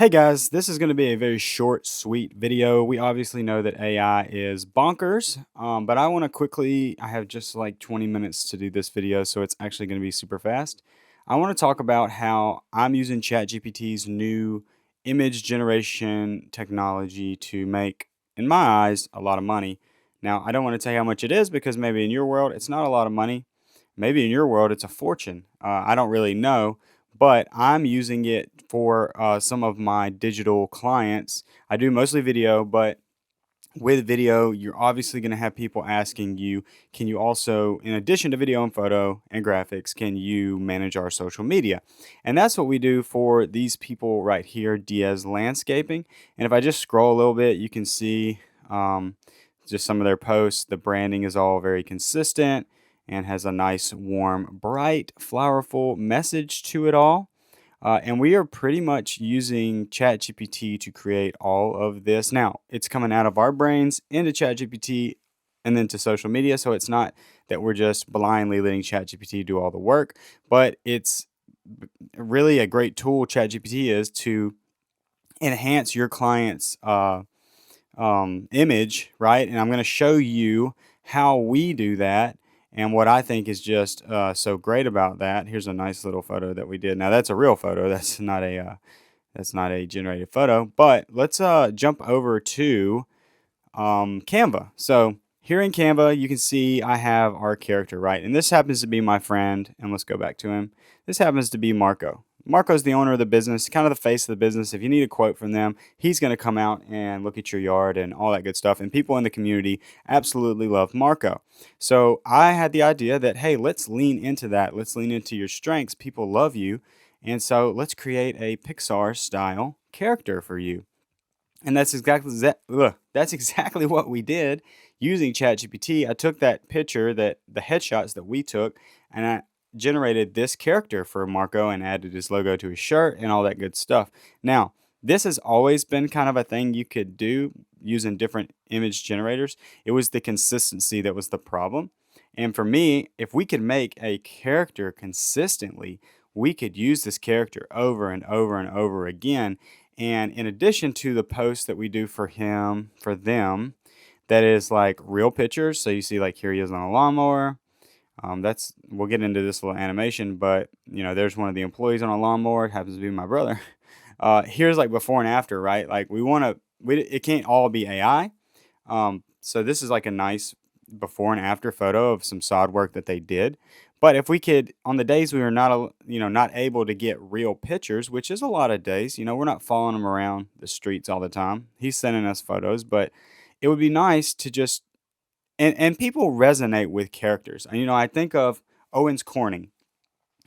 Hey guys, this is going to be a very short, sweet video. We obviously know that AI is bonkers, but I want to I have just like 20 minutes to do this video, so it's actually going to be super fast. I want to talk about how I'm using ChatGPT's new image generation technology to make, in my eyes, a lot of money. Now, I don't want to tell you how much it is because maybe in your world it's not a lot of money. Maybe in your world it's a fortune. I don't really know, but I'm using it for some of my digital clients. I do mostly video, but with video, you're obviously going to have people asking you, can you also, in addition to video and photo and graphics, can you manage our social media? And that's what we do for these people right here, Diaz Landscaping. And if I just scroll a little bit, you can see just some of their posts. The branding is all very consistent and has a nice, warm, bright, flowerful message to it all. And we are pretty much using ChatGPT to create all of this. Now, it's coming out of our brains into ChatGPT and then to social media. So it's not that we're just blindly letting ChatGPT do all the work, but it's really a great tool, ChatGPT is, to enhance your client's image, right? And I'm going to show you how we do that and what I think is just so great about that. Here's a nice little photo that we did. Now that's a real photo. That's not a generated photo. But let's jump over to Canva. So here in Canva, you can see I have our character, right? And this happens to be my friend. And let's go back to him. This happens to be Marco. Marco's the owner of the business, kind of the face of the business. If you need a quote from them, he's going to come out and look at your yard and all that good stuff. And people in the community absolutely love Marco. So I had the idea that, hey, let's lean into that. Let's lean into your strengths. People love you. And so let's create a Pixar-style character for you. And that's exactly what we did using ChatGPT. I took that picture, that the headshots that we took, and I generated this character for Marco and added his logo to his shirt and all that good stuff. Now, this has always been kind of a thing you could do using different image generators. It was the consistency that was the problem. And for me, if we could make a character consistently, we could use this character over and over and over again. And in addition to the posts that we do for him, for them, that is like real pictures. So you see, like, here he is on a lawnmower. We'll get into this little animation, but there's one of the employees on a lawnmower. It happens to be my brother. Here's like before and after, right? Like it can't all be AI. So this is like a nice before and after photo of some sod work that they did. But if we could, on the days we were not able to get real pictures, which is a lot of days, we're not following them around the streets all the time. He's sending us photos, but it would be nice to just, and people resonate with characters. And, I think of Owens Corning.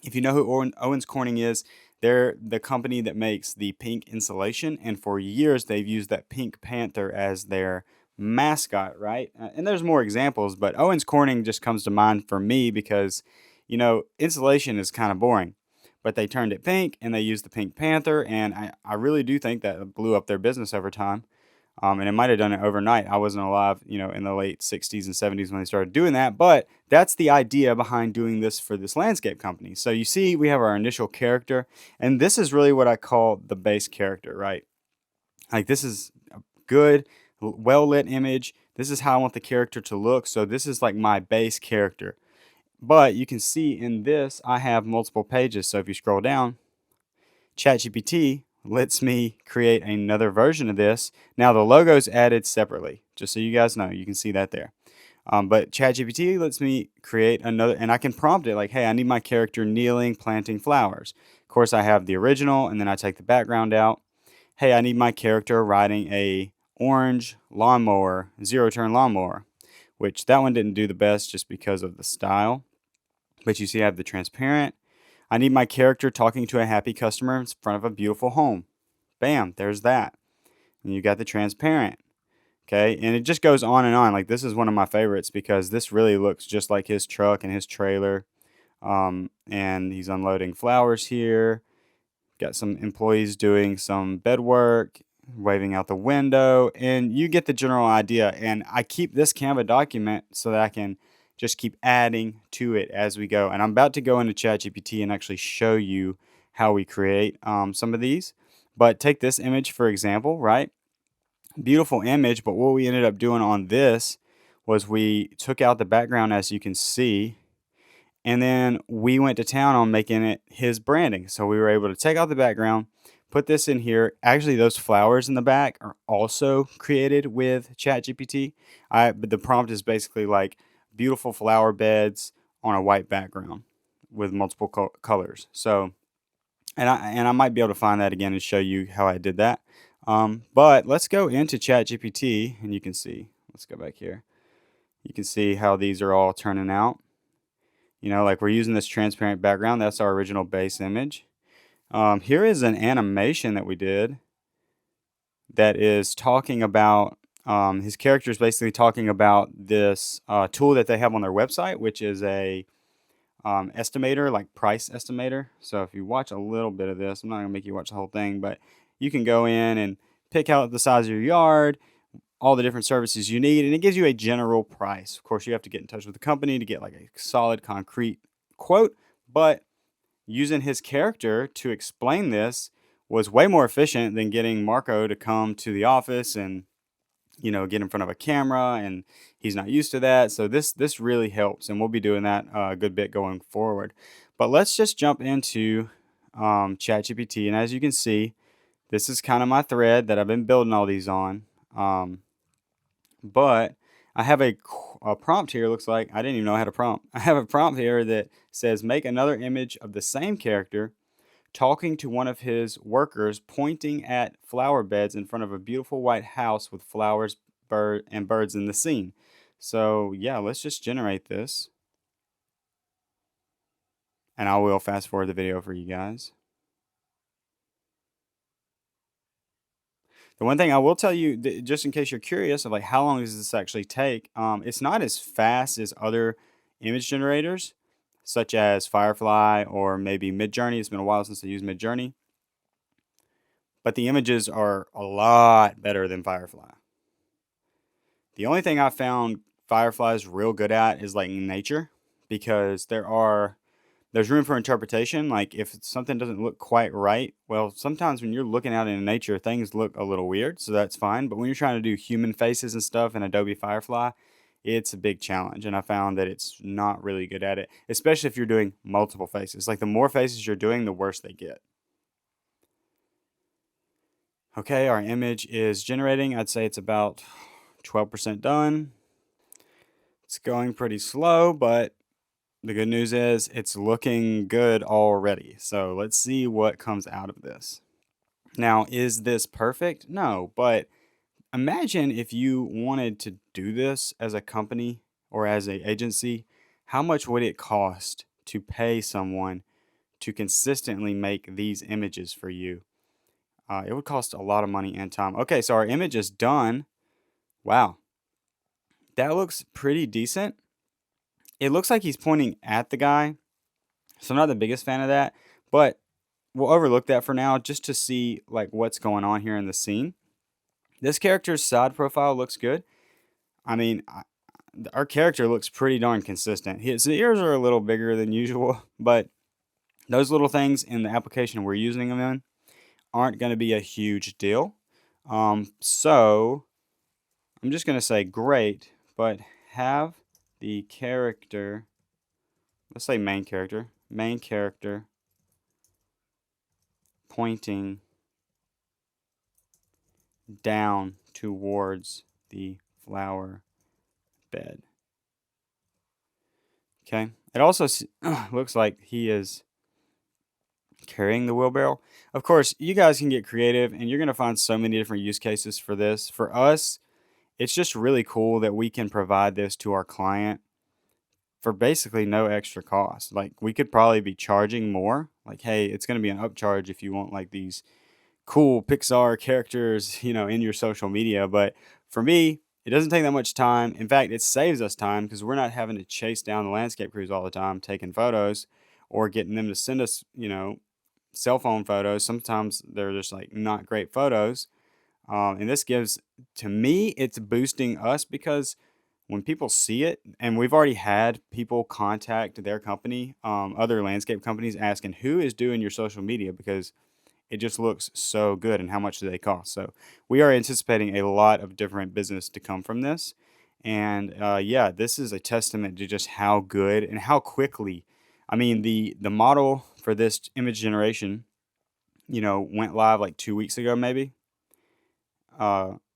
If you know who Owens Corning is, they're the company that makes the pink insulation, and for years they've used that pink panther as their mascot, right? And there's more examples, but Owens Corning just comes to mind for me because, insulation is kind of boring, but they turned it pink and they used the pink panther, and I really do think that blew up their business over time. And it might have done it overnight. I wasn't alive, in the late 60s and 70s when they started doing that. But that's the idea behind doing this for this landscape company. So you see, we have our initial character, and this is really what I call the base character, right? Like, this is a good, well lit image. This is how I want the character to look. So this is like my base character. But you can see in this, I have multiple pages. So if you scroll down, ChatGPT lets me create another version of this. Now the logo is added separately, just so you guys know. You can see that there. But ChatGPT lets me create another, and I can prompt it like, hey, I need my character kneeling, planting flowers. Of course, I have the original, and then I take the background out. Hey, I need my character riding a orange lawnmower, zero-turn lawnmower, which that one didn't do the best just because of the style. But you see I have the transparent. I need my character talking to a happy customer in front of a beautiful home. Bam, there's that. And you got the transparent. Okay, and it just goes on and on. Like, this is one of my favorites because this really looks just like his truck and his trailer. And he's unloading flowers here. Got some employees doing some bed work, waving out the window, and you get the general idea. And I keep this Canva document so that I can just keep adding to it as we go. And I'm about to go into ChatGPT and actually show you how we create some of these. But take this image for example, right? Beautiful image, but what we ended up doing on this was we took out the background, as you can see, and then we went to town on making it his branding. So we were able to take out the background, put this in here. Actually, those flowers in the back are also created with ChatGPT. But the prompt is basically like beautiful flower beds on a white background with multiple colors. So, and I might be able to find that again and show you how I did that. But let's go into ChatGPT, and you can see. Let's go back here. You can see how these are all turning out. Like we're using this transparent background. That's our original base image. Here is an animation that we did that is talking about, his character is basically talking about this tool that they have on their website, which is a estimator, like price estimator. So if you watch a little bit of this, I'm not going to make you watch the whole thing, but you can go in and pick out the size of your yard, all the different services you need, and it gives you a general price. Of course, you have to get in touch with the company to get like a solid, concrete quote, but using his character to explain this was way more efficient than getting Marco to come to the office and get in front of a camera, and he's not used to that. So this really helps, and we'll be doing that a good bit going forward. But let's just jump into ChatGPT, and as you can see, this is kind of my thread that I've been building all these on. But I have a prompt here. Looks like I didn't even know I had a prompt. I have a prompt here that says make another image of the same character talking to one of his workers pointing at flower beds in front of a beautiful white house with flowers, and birds in the scene. So yeah, let's just generate this, and I will fast forward the video for you guys. The one thing I will tell you, just in case you're curious of like how long does this actually take, it's not as fast as other image generators, such as Firefly or maybe Midjourney. It's been a while since I used Midjourney, but the images are a lot better than Firefly. The only thing I found Firefly is real good at is like nature, because there's room for interpretation. Like if something doesn't look quite right, well, sometimes when you're looking out in nature, things look a little weird, so that's fine. But when you're trying to do human faces and stuff in Adobe Firefly, it's a big challenge, and I found that it's not really good at it, especially if you're doing multiple faces. Like the more faces you're doing, the worse they get. Okay, our image is generating. I'd say it's about 12% done. It's going pretty slow, but the good news is it's looking good already. So let's see what comes out of this. Now, is this perfect? No, but imagine if you wanted to do this as a company or as an agency, how much would it cost to pay someone to consistently make these images for you? It would cost a lot of money and time. Okay, so our image is done. Wow, that looks pretty decent. It looks like he's pointing at the guy, so I'm not the biggest fan of that, but we'll overlook that for now just to see like what's going on here in the scene. This character's side profile looks good. I mean, our character looks pretty darn consistent. His ears are a little bigger than usual, but those little things in the application we're using them in aren't going to be a huge deal. So I'm just going to say great, but have the character, let's say main character pointing down towards the flower bed. Okay. It also looks like he is carrying the wheelbarrow. Of course, you guys can get creative, and you're going to find so many different use cases for this. For us, it's just really cool that we can provide this to our client for basically no extra cost. Like we could probably be charging more. Like, hey, it's going to be an upcharge if you want like these cool Pixar characters, in your social media. But for me, it doesn't take that much time. In fact, it saves us time because we're not having to chase down the landscape crews all the time, taking photos or getting them to send us, cell phone photos. Sometimes they're just like not great photos. And this gives, to me, it's boosting us because when people see it, and we've already had people contact their company, other landscape companies, asking who is doing your social media because it just looks so good, and how much do they cost. So we are anticipating a lot of different business to come from this. And yeah, this is a testament to just how good and how quickly. I mean, the model for this image generation, went live like 2 weeks ago, maybe.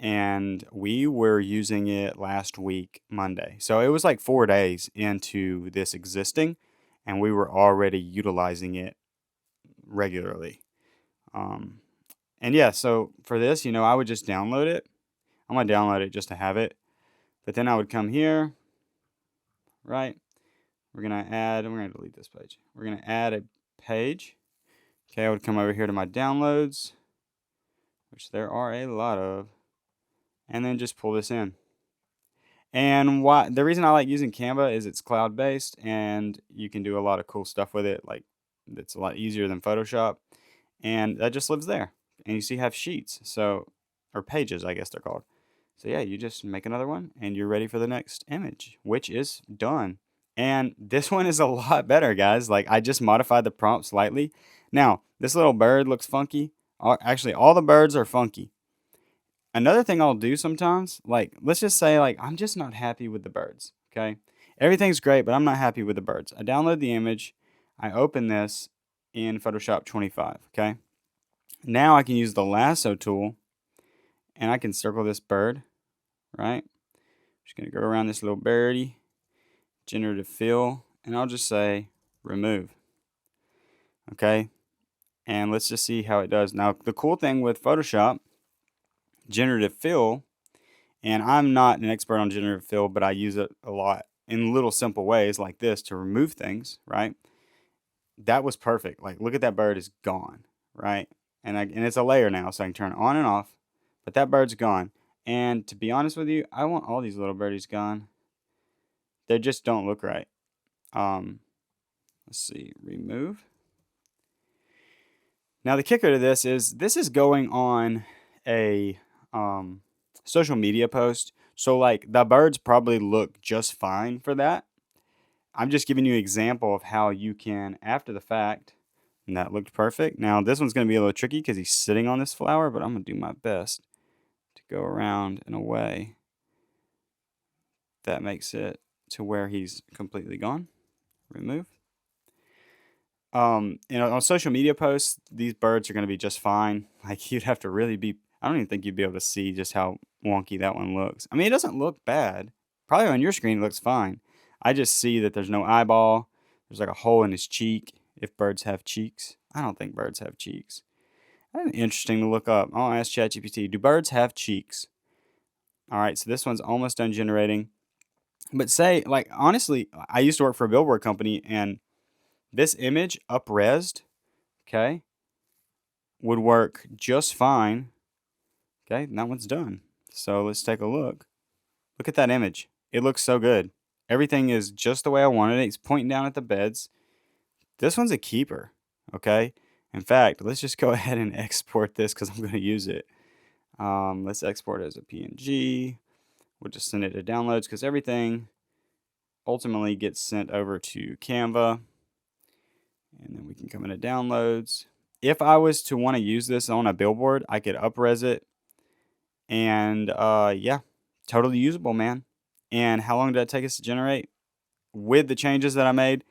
And we were using it last week, Monday. So it was like 4 days into this existing, and we were already utilizing it regularly. Um, and yeah, so for this, I would just download it. I'm gonna download it just to have it. But then I would come here, right? We're gonna delete this page. We're gonna add a page. Okay, I would come over here to my downloads, which there are a lot of, and then just pull this in. And the reason I like using Canva is it's cloud based and you can do a lot of cool stuff with it. Like, it's a lot easier than Photoshop, and that just lives there. And you see, have sheets, or pages, I guess they're called. So yeah, you just make another one and you're ready for the next image, which is done. And this one is a lot better, guys. Like, I just modified the prompt slightly. Now, this little bird looks funky. Actually, all the birds are funky. Another thing I'll do sometimes, like, let's just say, like, I'm just not happy with the birds, okay? Everything's great, but I'm not happy with the birds. I download the image, I open this in Photoshop 25, okay? Now I can use the lasso tool, and I can circle this bird, right? Just gonna go around this little birdie, generative fill, and I'll just say remove, okay? And let's just see how it does. Now, the cool thing with Photoshop, generative fill, and I'm not an expert on generative fill, but I use it a lot in little simple ways like this to remove things, right? That was perfect. Like, look at that bird is gone, right? And it's a layer now, so I can turn it on and off, but that bird's gone. And to be honest with you, I want all these little birdies gone. They just don't look right. Let's see, remove. Now, the kicker to this is going on a social media post. So, like, the birds probably look just fine for that. I'm just giving you an example of how you can, after the fact, and that looked perfect. Now, this one's going to be a little tricky because he's sitting on this flower, but I'm going to do my best to go around in a way that makes it to where he's completely gone. Remove. On social media posts, these birds are going to be just fine. Like, you'd have to really be, I don't even think you'd be able to see just how wonky that one looks. I mean, it doesn't look bad. Probably on your screen it looks fine. I just see that there's no eyeball. There's like a hole in his cheek, if birds have cheeks. I don't think birds have cheeks. That'd be interesting to look up. I'll ask ChatGPT, do birds have cheeks? All right, so this one's almost done generating. But say, like, honestly, I used to work for a billboard company, and this image up-resed, okay, would work just fine. Okay, and that one's done. So let's take a look. Look at that image. It looks so good. Everything is just the way I wanted it. It's pointing down at the beds. This one's a keeper, okay? In fact, let's just go ahead and export this because I'm going to use it. Let's export it as a PNG. We'll just send it to downloads because everything ultimately gets sent over to Canva. And then we can come into downloads. If I was to want to use this on a billboard, I could up-res it. And yeah, totally usable, man. And how long did that take us to generate? With the changes that I made,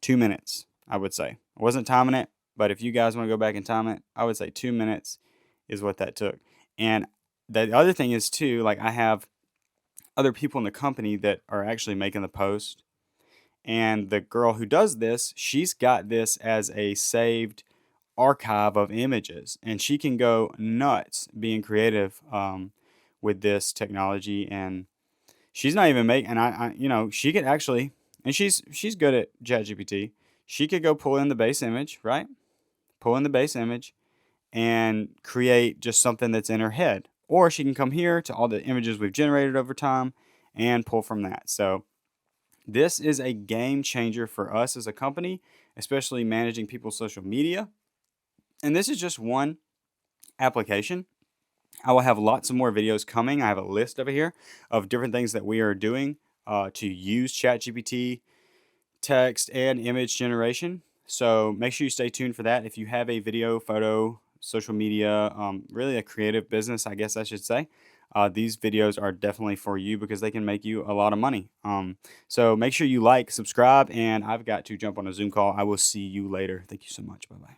2 minutes, I would say. I wasn't timing it, but if you guys want to go back and time it, I would say 2 minutes is what that took. And the other thing is, too, like, I have other people in the company that are actually making the post. And the girl who does this, she's got this as a saved archive of images, and she can go nuts being creative with this technology. And she's not even making, and she could actually, and she's good at ChatGPT. She could go pull in the base image, right? Pull in the base image and create just something that's in her head. Or she can come here to all the images we've generated over time and pull from that. So this is a game changer for us as a company, especially managing people's social media. And this is just one application. I will have lots of more videos coming. I have a list over here of different things that we are doing to use ChatGPT text and image generation. So make sure you stay tuned for that. If you have a video, photo, social media, really a creative business, I guess I should say, these videos are definitely for you because they can make you a lot of money. So make sure you like, subscribe, and I've got to jump on a Zoom call. I will see you later. Thank you so much. Bye bye.